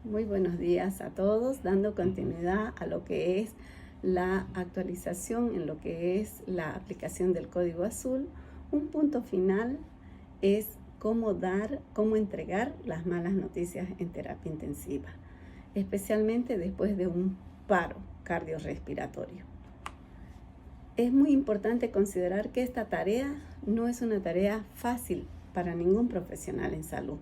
Muy buenos días a todos, dando continuidad a lo que es la actualización en lo que es la aplicación del Código Azul. Un punto final es cómo entregar las malas noticias en terapia intensiva, especialmente después de un paro cardiorrespiratorio. Es muy importante considerar que esta tarea no es una tarea fácil para ningún profesional en salud,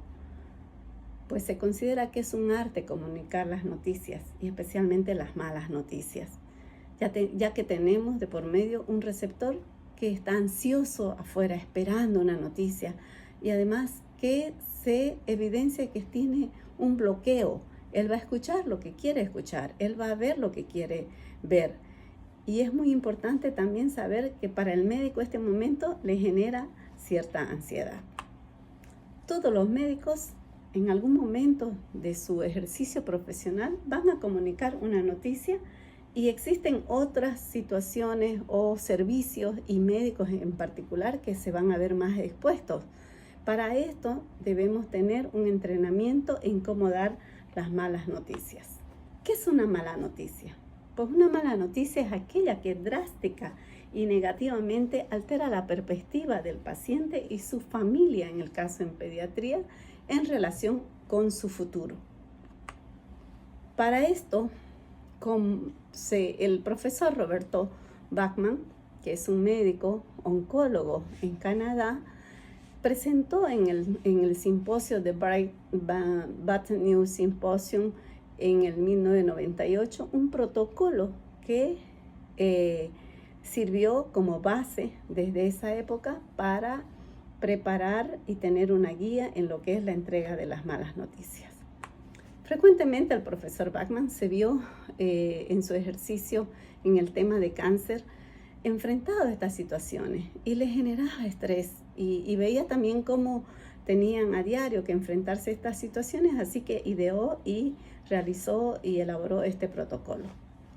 pues se considera que es un arte comunicar las noticias y especialmente las malas noticias, ya que tenemos de por medio un receptor que está ansioso afuera esperando una noticia y además que se evidencia que tiene un bloqueo. Él va a escuchar lo que quiere escuchar, él va a ver lo que quiere ver. Y es muy importante también saber que para el médico este momento le genera cierta ansiedad. Todos los médicos en algún momento de su ejercicio profesional van a comunicar una noticia y existen otras situaciones o servicios y médicos en particular que se van a ver más expuestos. Para esto debemos tener un entrenamiento en cómo dar las malas noticias. ¿Qué es una mala noticia? Pues una mala noticia es aquella que drástica y negativamente altera la perspectiva del paciente y su familia, en el caso en pediatría, en relación con su futuro. Para esto, el profesor Roberto Bachman, que es un médico oncólogo en Canadá, presentó en el simposio de Bad News Symposium en el 1998 un protocolo que sirvió como base desde esa época para preparar y tener una guía en lo que es la entrega de las malas noticias. Frecuentemente el profesor Bachman se vio en su ejercicio en el tema de cáncer enfrentado a estas situaciones y le generaba estrés y veía también cómo tenían a diario que enfrentarse a estas situaciones, así que ideó y realizó y elaboró este protocolo.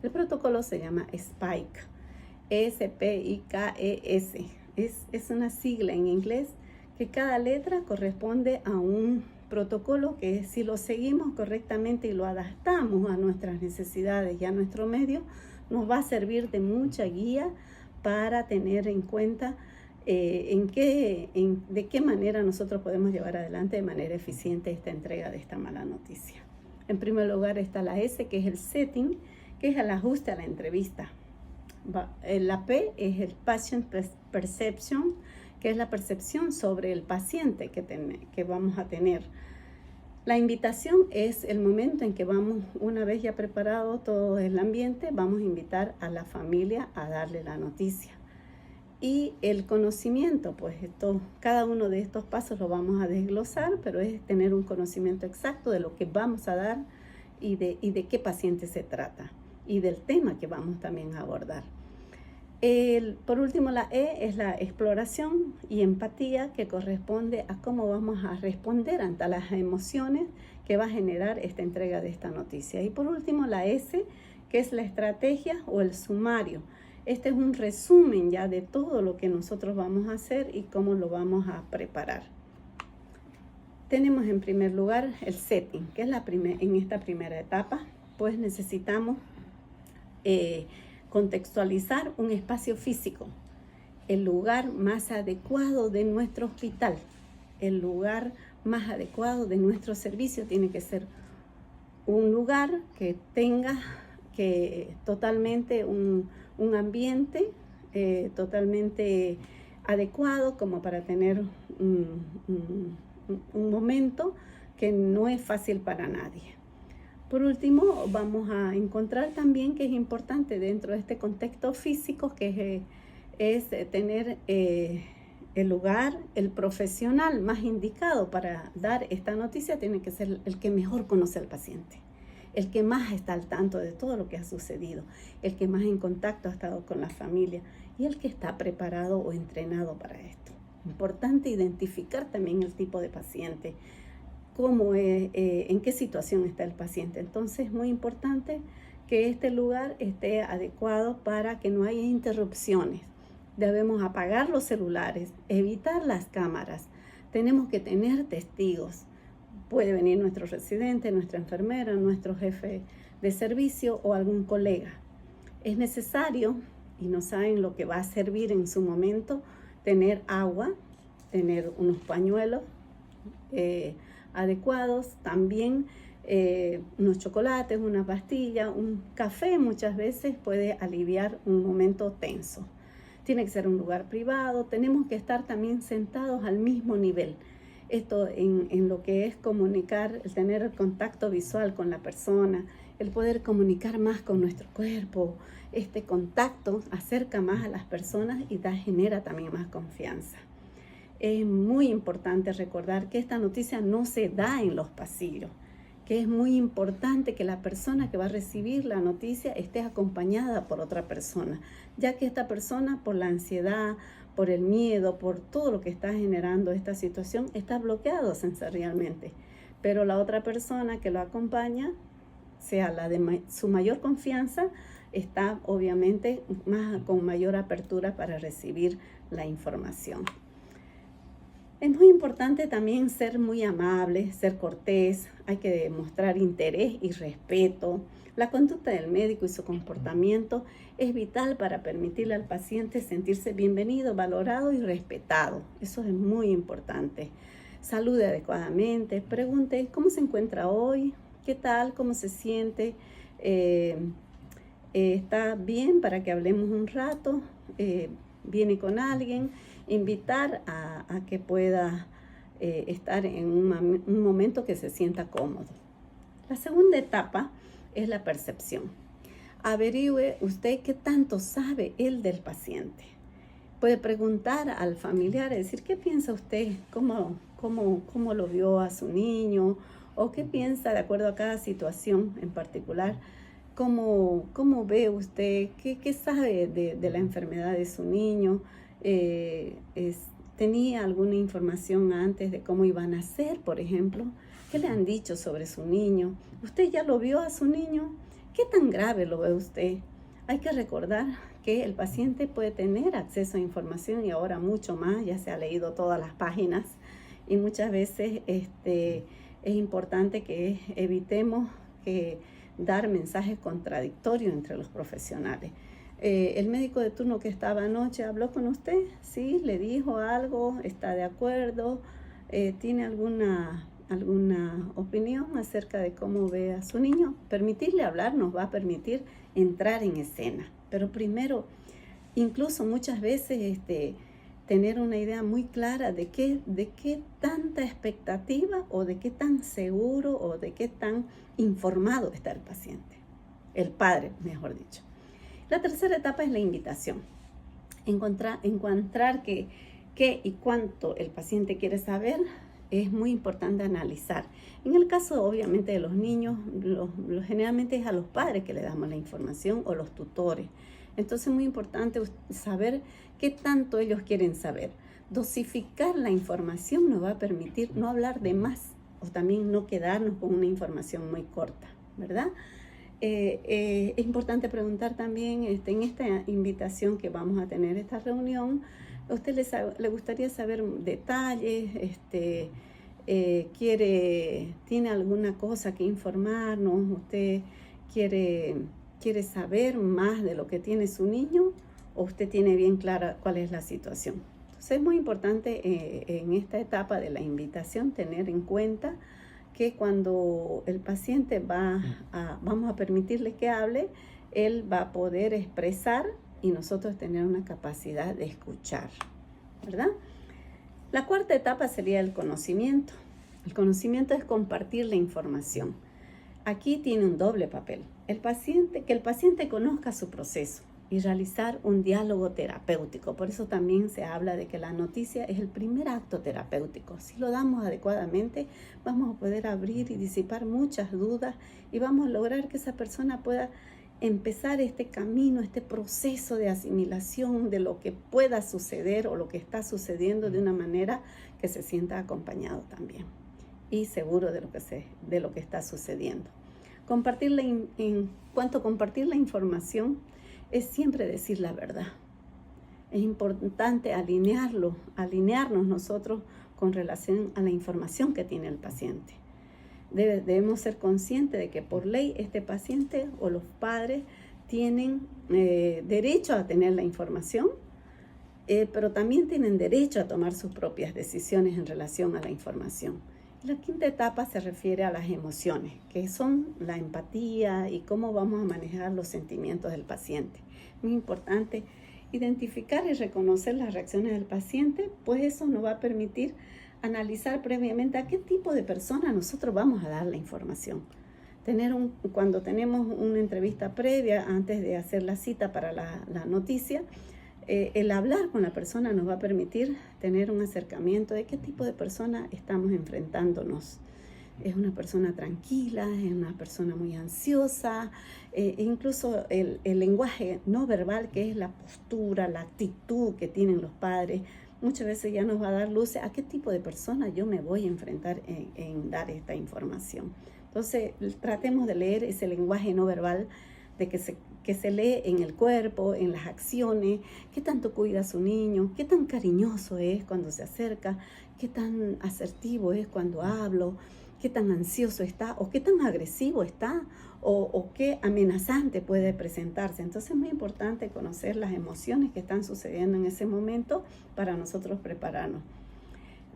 El protocolo se llama SPIKE, S-P-I-K-E-S. Es una sigla en inglés que cada letra corresponde a un protocolo que si lo seguimos correctamente y lo adaptamos a nuestras necesidades y a nuestro medio, nos va a servir de mucha guía para tener en cuenta de qué manera nosotros podemos llevar adelante de manera eficiente esta entrega de esta mala noticia. En primer lugar está la S, que es el setting, que es el ajuste a la entrevista. La P es el patient perception, que es la percepción sobre el paciente que vamos a tener. La invitación es el momento en que vamos, una vez ya preparado todo el ambiente, vamos a invitar a la familia a darle la noticia. Y el conocimiento, pues cada uno de estos pasos lo vamos a desglosar, pero es tener un conocimiento exacto de lo que vamos a dar y de qué paciente se trata y del tema que vamos también a abordar. Por último, la E es la exploración y empatía, que corresponde a cómo vamos a responder ante las emociones que va a generar esta entrega de esta noticia. Y por último, la S, que es la estrategia o el sumario. Este es un resumen ya de todo lo que nosotros vamos a hacer y cómo lo vamos a preparar. Tenemos en primer lugar el setting, que es en esta primera etapa, pues necesitamos contextualizar un espacio físico, el lugar más adecuado de nuestro hospital, el lugar más adecuado de nuestro servicio. Tiene que ser un lugar que tenga totalmente un ambiente totalmente adecuado como para tener un momento que no es fácil para nadie. Por último, vamos a encontrar también que es importante dentro de este contexto físico, que es tener el lugar, el profesional más indicado para dar esta noticia tiene que ser el que mejor conoce al paciente, el que más está al tanto de todo lo que ha sucedido, el que más en contacto ha estado con la familia y el que está preparado o entrenado para esto. Importante identificar también el tipo de paciente, en qué situación está el paciente. Entonces es muy importante que este lugar esté adecuado para que no haya interrupciones. Debemos apagar los celulares, evitar las cámaras, tenemos que tener testigos. puede venir nuestro residente, nuestra enfermera, nuestro jefe de servicio o algún colega. Es necesario, y no saben lo que va a servir en su momento, tener agua, tener unos pañuelos adecuados, también unos chocolates, una pastilla, un café muchas veces puede aliviar un momento tenso. Tiene que ser un lugar privado, tenemos que estar también sentados al mismo nivel. Esto en lo que es comunicar, el tener el contacto visual con la persona, el poder comunicar más con nuestro cuerpo. Este contacto acerca más a las personas y genera también más confianza. Es muy importante recordar que esta noticia no se da en los pasillos, que es muy importante que la persona que va a recibir la noticia esté acompañada por otra persona, ya que esta persona, por la ansiedad, por el miedo, por todo lo que está generando esta situación, está bloqueado sensorialmente. Pero la otra persona que lo acompaña, sea la de su mayor confianza, está obviamente con mayor apertura para recibir la información. Es muy importante también ser muy amable, ser cortés, hay que demostrar interés y respeto. La conducta del médico y su comportamiento es vital para permitirle al paciente sentirse bienvenido, valorado y respetado. Eso es muy importante. Salude adecuadamente, pregunte cómo se encuentra hoy, qué tal, cómo se siente, está bien para que hablemos un rato, viene con alguien. Invitar a que pueda estar en un momento que se sienta cómodo. La segunda etapa es la percepción. Averigüe usted qué tanto sabe él del paciente. Puede preguntar al familiar, decir, ¿qué piensa usted? ¿Cómo lo vio a su niño? ¿O qué piensa de acuerdo a cada situación en particular? ¿Cómo ve usted? ¿Qué sabe de la enfermedad de su niño? ¿Tenía alguna información antes de cómo iba a nacer, por ejemplo? ¿Qué le han dicho sobre su niño? ¿Usted ya lo vio a su niño? ¿Qué tan grave lo ve usted? Hay que recordar que el paciente puede tener acceso a información y ahora mucho más, ya se ha leído todas las páginas y muchas veces es importante que evitemos dar mensajes contradictorios entre los profesionales. El médico de turno que estaba anoche habló con usted, ¿sí? ¿Le dijo algo? ¿Está de acuerdo? ¿Tiene alguna opinión acerca de cómo ve a su niño? Permitirle hablar nos va a permitir entrar en escena. Pero primero, incluso muchas veces tener una idea muy clara de qué tanta expectativa o de qué tan seguro o de qué tan informado está el paciente. El padre, mejor dicho. La tercera etapa es la invitación. Encontrar qué y cuánto el paciente quiere saber es muy importante analizar. En el caso, obviamente, de los niños, generalmente es a los padres que le damos la información o los tutores. Entonces, es muy importante saber qué tanto ellos quieren saber. Dosificar la información nos va a permitir no hablar de más o también no quedarnos con una información muy corta, ¿verdad? Es importante preguntar también en esta invitación que vamos a tener, esta reunión, ¿a usted le gustaría saber detalles? ¿Tiene alguna cosa que informarnos? ¿Usted quiere saber más de lo que tiene su niño? ¿O usted tiene bien clara cuál es la situación? Entonces es muy importante en esta etapa de la invitación tener en cuenta que cuando el paciente vamos a permitirle que hable, él va a poder expresar y nosotros tener una capacidad de escuchar, ¿verdad? La cuarta etapa sería el conocimiento. El conocimiento es compartir la información. Aquí tiene un doble papel. Que el paciente conozca su proceso y realizar un diálogo terapéutico. Por eso también se habla de que la noticia es el primer acto terapéutico. Si lo damos adecuadamente, vamos a poder abrir y disipar muchas dudas y vamos a lograr que esa persona pueda empezar este camino, este proceso de asimilación de lo que pueda suceder o lo que está sucediendo de una manera que se sienta acompañado también y seguro de lo que está sucediendo. En cuanto a compartir la información, es siempre decir la verdad. Es importante alinearnos nosotros con relación a la información que tiene el paciente. debemos ser conscientes de que por ley este paciente o los padres tienen derecho a tener la información, pero también tienen derecho a tomar sus propias decisiones en relación a la información. La quinta etapa se refiere a las emociones, que son la empatía y cómo vamos a manejar los sentimientos del paciente. Muy importante identificar y reconocer las reacciones del paciente, pues eso nos va a permitir analizar previamente a qué tipo de persona nosotros vamos a dar la información. Cuando tenemos una entrevista previa, antes de hacer la cita para la noticia, el hablar con la persona nos va a permitir tener un acercamiento de qué tipo de persona estamos enfrentándonos. Es una persona tranquila, es una persona muy ansiosa, incluso el lenguaje no verbal, que es la postura, la actitud que tienen los padres, muchas veces ya nos va a dar luces a qué tipo de persona yo me voy a enfrentar en dar esta información. Entonces, tratemos de leer ese lenguaje no verbal de que se lee en el cuerpo, en las acciones, qué tanto cuida a su niño, qué tan cariñoso es cuando se acerca, qué tan asertivo es cuando hablo, qué tan ansioso está o qué tan agresivo está o qué amenazante puede presentarse. Entonces es muy importante conocer las emociones que están sucediendo en ese momento para nosotros prepararnos,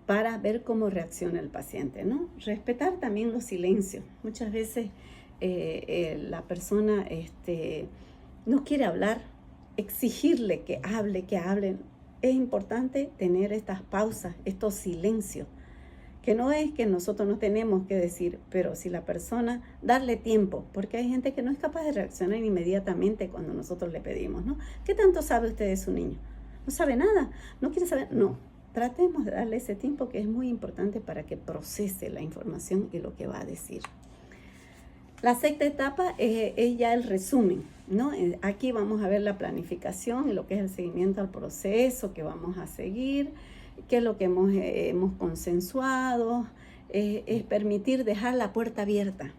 para ver cómo reacciona el paciente, ¿no? Respetar también los silencios. Muchas veces la persona no quiere hablar, exigirle que hablen. Es importante tener estas pausas, estos silencios, que no es que nosotros no tenemos que decir, pero si la persona, darle tiempo, porque hay gente que no es capaz de reaccionar inmediatamente cuando nosotros le pedimos, ¿no? ¿Qué tanto sabe usted de su niño? ¿No sabe nada? ¿No quiere saber? No. Tratemos de darle ese tiempo que es muy importante para que procese la información y lo que va a decir. La sexta etapa es ya el resumen, ¿no? Aquí vamos a ver la planificación y lo que es el seguimiento al proceso que vamos a seguir, qué es lo que hemos consensuado, es permitir dejar la puerta abierta.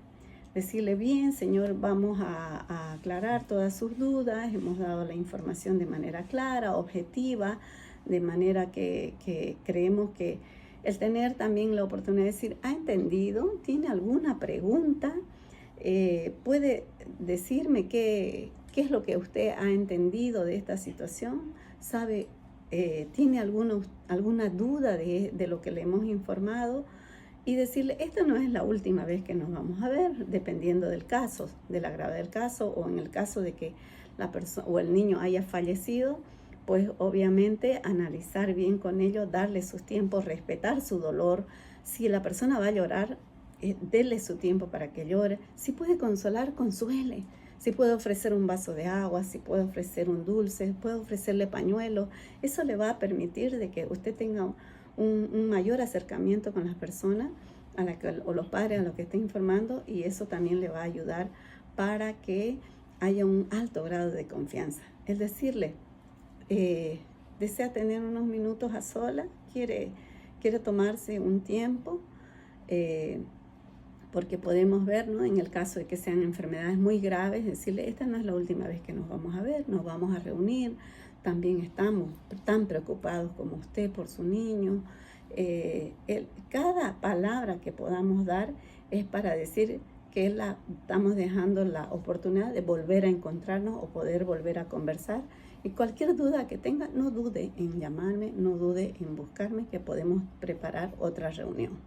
Decirle, bien, señor, vamos a aclarar todas sus dudas, hemos dado la información de manera clara, objetiva, de manera que creemos que el tener también la oportunidad de decir, ¿ha entendido? ¿Tiene alguna pregunta? ¿Puede decirme qué es lo que usted ha entendido de esta situación? ¿Sabe? ¿Tiene alguna duda de lo que le hemos informado? Y decirle, esta no es la última vez que nos vamos a ver, dependiendo del caso, de la gravedad del caso, o en el caso de que la persona o el niño haya fallecido, pues obviamente analizar bien con ellos, darle sus tiempos, respetar su dolor. Si la persona va a llorar, dele su tiempo para que llore. Si puede consolar, consuele. Si puede ofrecer un vaso de agua, si puede ofrecer un dulce, puede ofrecerle pañuelo. Eso le va a permitir de que usted tenga un mayor acercamiento con las personas o los padres a los que está informando, y eso también le va a ayudar para que haya un alto grado de confianza. Es decirle, desea tener unos minutos a solas, quiere tomarse un tiempo, porque podemos ver, ¿no? En el caso de que sean enfermedades muy graves, decirle, esta no es la última vez que nos vamos a ver, nos vamos a reunir, también estamos tan preocupados como usted por su niño. Cada palabra que podamos dar es para decir que estamos dejando la oportunidad de volver a encontrarnos o poder volver a conversar. Y cualquier duda que tenga, no dude en llamarme, no dude en buscarme, que podemos preparar otra reunión.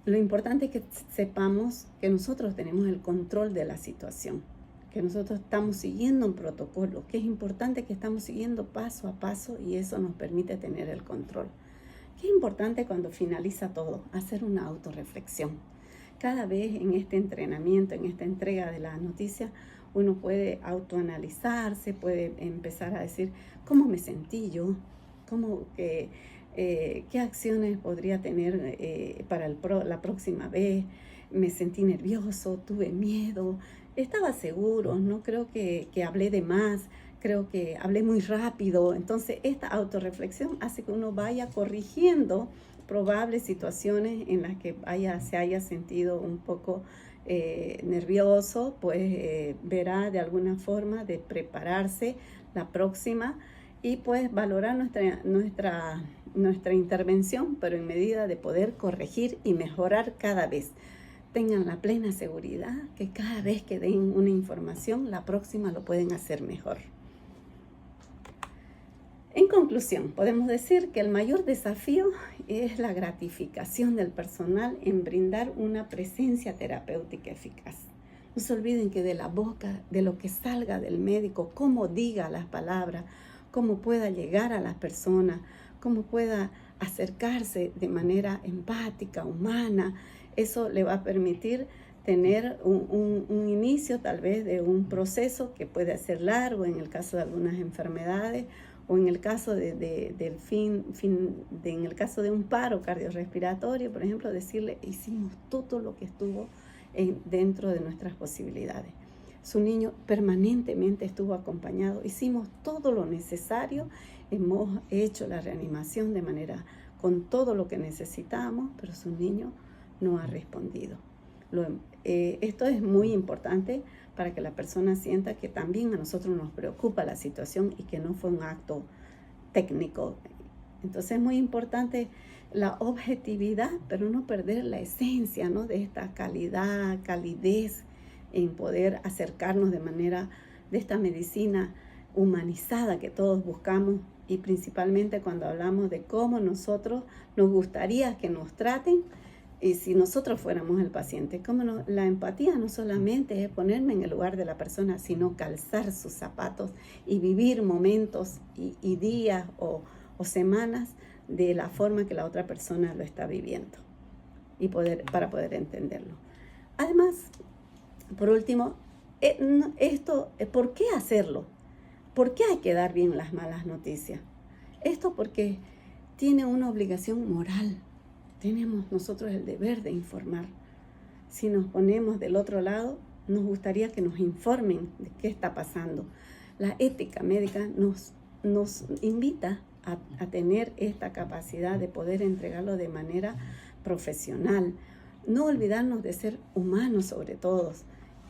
Lo importante es que sepamos que nosotros tenemos el control de la situación, que nosotros estamos siguiendo un protocolo, que es importante que estamos siguiendo paso a paso, y eso nos permite tener el control. Qué importante cuando finaliza todo, hacer una autorreflexión. Cada vez en este entrenamiento, en esta entrega de la noticia, uno puede autoanalizarse, puede empezar a decir, ¿cómo me sentí yo? ¿Qué acciones podría tener para la próxima vez? Me sentí nervioso, tuve miedo, estaba seguro, no creo que hablé de más, creo que hablé muy rápido. Entonces esta autorreflexión hace que uno vaya corrigiendo probables situaciones en las que se haya sentido un poco nervioso, pues verá de alguna forma de prepararse la próxima, y pues valorar nuestra intervención, pero en medida de poder corregir y mejorar cada vez. Tengan la plena seguridad que cada vez que den una información, la próxima lo pueden hacer mejor. En conclusión, podemos decir que el mayor desafío es la gratificación del personal en brindar una presencia terapéutica eficaz. No se olviden que de la boca, de lo que salga del médico, cómo diga las palabras, cómo pueda llegar a las personas, cómo pueda acercarse de manera empática, humana, eso le va a permitir tener un inicio tal vez de un proceso que puede ser largo en el caso de algunas enfermedades, o en el caso en el caso de un paro cardiorrespiratorio, por ejemplo, decirle, hicimos todo lo que estuvo dentro de nuestras posibilidades. Su niño permanentemente estuvo acompañado, hicimos todo lo necesario, hemos hecho la reanimación de manera con todo lo que necesitábamos, pero su niño no ha respondido. Esto es muy importante para que la persona sienta que también a nosotros nos preocupa la situación y que no fue un acto técnico. Entonces es muy importante la objetividad, pero no perder la esencia, ¿no?, de esta calidez en poder acercarnos de esta medicina humanizada que todos buscamos, y principalmente cuando hablamos de cómo nosotros nos gustaría que nos traten. Y si nosotros fuéramos el paciente, la empatía no solamente es ponerme en el lugar de la persona, sino calzar sus zapatos y vivir momentos y días o semanas de la forma que la otra persona lo está viviendo para poder entenderlo. Además, por último, ¿por qué hacerlo? ¿Por qué hay que dar bien las malas noticias? Esto porque tiene una obligación moral. Tenemos nosotros el deber de informar. Si nos ponemos del otro lado, nos gustaría que nos informen de qué está pasando. La ética médica nos invita a tener esta capacidad de poder entregarlo de manera profesional. No olvidarnos de ser humanos sobre todo.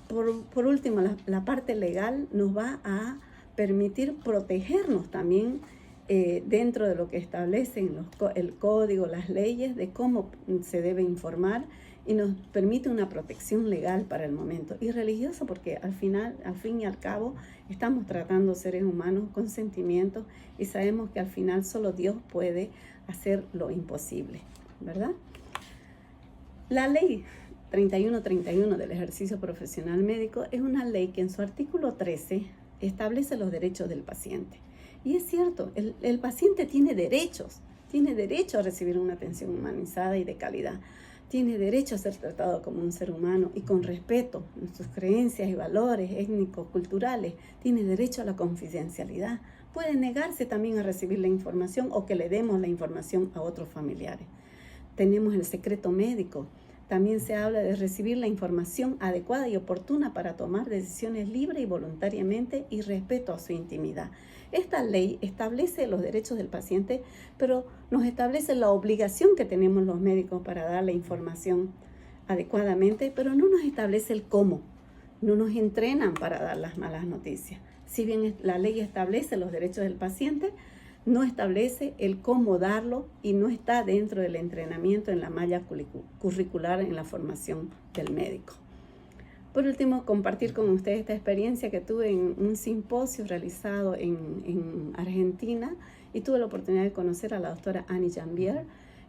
Por último, la parte legal nos va a permitir protegernos también dentro de lo que establecen el código, las leyes de cómo se debe informar, y nos permite una protección legal para el momento, y religiosa, porque al fin y al cabo estamos tratando seres humanos con sentimientos y sabemos que al final solo Dios puede hacer lo imposible, ¿verdad? La ley 3131 del ejercicio profesional médico es una ley que en su artículo 13 establece los derechos del paciente. Y es cierto, el paciente tiene derecho a recibir una atención humanizada y de calidad. Tiene derecho a ser tratado como un ser humano y con respeto en sus creencias y valores étnicos, culturales. Tiene derecho a la confidencialidad. Puede negarse también a recibir la información o que le demos la información a otros familiares. Tenemos el secreto médico. También se habla de recibir la información adecuada y oportuna para tomar decisiones libre y voluntariamente y respeto a su intimidad. Esta ley establece los derechos del paciente, pero nos establece la obligación que tenemos los médicos para dar la información adecuadamente, pero no nos establece el cómo. No nos entrenan para dar las malas noticias. Si bien la ley establece los derechos del paciente, no establece el cómo darlo y no está dentro del entrenamiento en la malla curricular en la formación del médico. Por último, compartir con ustedes esta experiencia que tuve en un simposio realizado en Argentina, y tuve la oportunidad de conocer a la doctora Annie Jambier,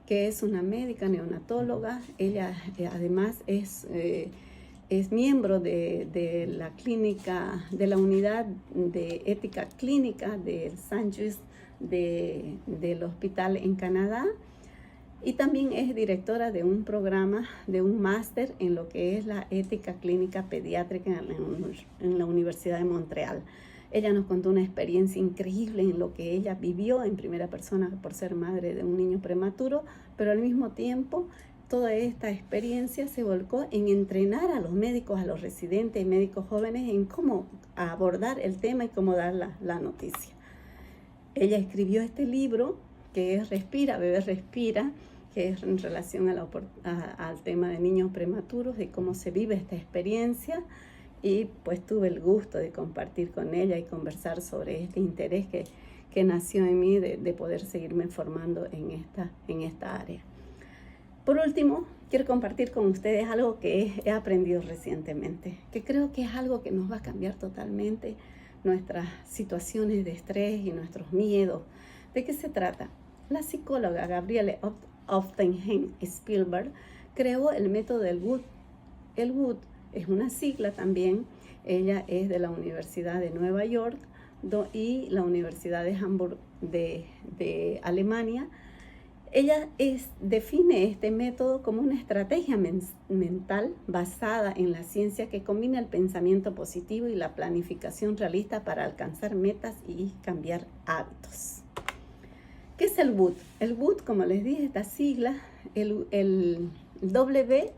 que es una médica neonatóloga. Ella además es miembro de la clínica, de la unidad de ética clínica del St. Just del hospital en Canadá, y también es directora de un programa, de un máster en lo que es la ética clínica pediátrica en la Universidad de Montreal. Ella nos contó una experiencia increíble en lo que ella vivió en primera persona por ser madre de un niño prematuro, pero al mismo tiempo toda esta experiencia se volcó en entrenar a los médicos, a los residentes y médicos jóvenes en cómo abordar el tema y cómo dar la noticia. Ella escribió este libro que es Respira, Bebé Respira, que es en relación al tema de niños prematuros y cómo se vive esta experiencia, y pues tuve el gusto de compartir con ella y conversar sobre este interés que nació en mí de poder seguirme formando en esta área. Por último, quiero compartir con ustedes algo que he aprendido recientemente, que creo que es algo que nos va a cambiar totalmente nuestras situaciones de estrés y nuestros miedos. ¿De qué se trata? La psicóloga Gabriele Oftingen-Spielberg creó el método del WOOD. El WOOD es una sigla también. Ella es de la Universidad de Nueva York y la Universidad de Hamburg de Alemania. Ella define este método como una estrategia mental basada en la ciencia que combina el pensamiento positivo y la planificación realista para alcanzar metas y cambiar hábitos. ¿Qué es el WOOD? El WOOD, como les dije, esta sigla, el W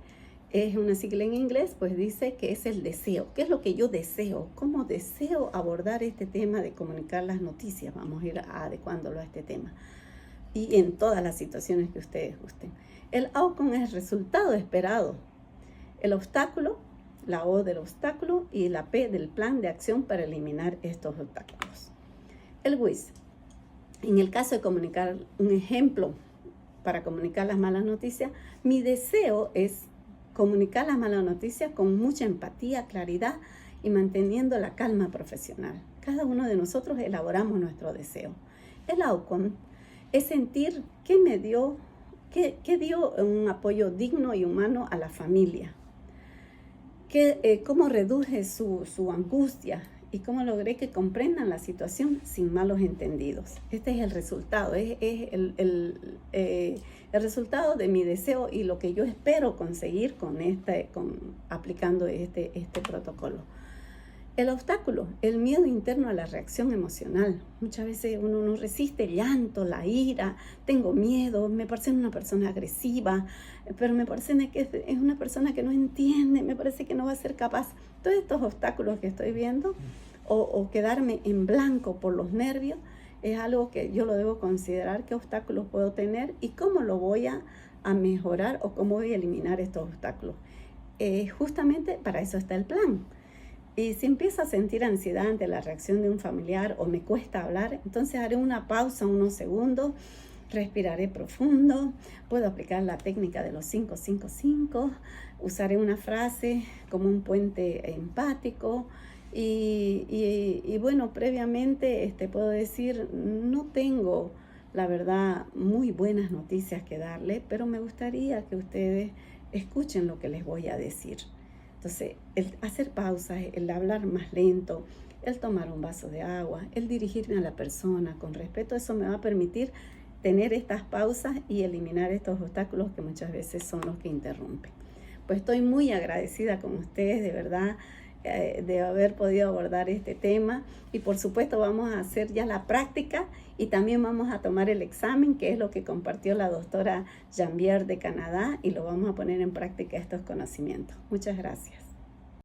es una sigla en inglés, pues dice que es el deseo. ¿Qué es lo que yo deseo? ¿Cómo deseo abordar este tema de comunicar las noticias? Vamos a ir adecuándolo a este tema. Y en todas las situaciones que ustedes gusten. El outcome es el resultado esperado. El obstáculo, la O del obstáculo, y la P del plan de acción para eliminar estos obstáculos. El WIS. En el caso de comunicar un ejemplo para comunicar las malas noticias, mi deseo es comunicar las malas noticias con mucha empatía, claridad y manteniendo la calma profesional. Cada uno de nosotros elaboramos nuestro deseo. El outcome es sentir que dio un apoyo digno y humano a la familia, cómo reduje su angustia y cómo logré que comprendan la situación sin malos entendidos. Este es el resultado, es el resultado de mi deseo y lo que yo espero conseguir aplicando este protocolo. El obstáculo, el miedo interno a la reacción emocional. Muchas veces uno no resiste el llanto, la ira, tengo miedo, me parece una persona agresiva, pero me parece que es una persona que no entiende, me parece que no va a ser capaz. Todos estos obstáculos que estoy viendo o quedarme en blanco por los nervios es algo que yo lo debo considerar, qué obstáculos puedo tener y cómo lo voy a mejorar o cómo voy a eliminar estos obstáculos. Justamente para eso está el plan. Y si empiezo a sentir ansiedad ante la reacción de un familiar o me cuesta hablar, entonces haré una pausa, unos segundos, respiraré profundo, puedo aplicar la técnica de los 5-5-5, usaré una frase como un puente empático y bueno, previamente puedo decir, no tengo, la verdad, muy buenas noticias que darle, pero me gustaría que ustedes escuchen lo que les voy a decir. Entonces, el hacer pausas, el hablar más lento, el tomar un vaso de agua, el dirigirme a la persona con respeto, eso me va a permitir tener estas pausas y eliminar estos obstáculos que muchas veces son los que interrumpen. Pues estoy muy agradecida con ustedes, de verdad, de haber podido abordar este tema y por supuesto vamos a hacer ya la práctica y también vamos a tomar el examen, que es lo que compartió la doctora Jambier de Canadá, y lo vamos a poner en práctica estos conocimientos. Muchas gracias.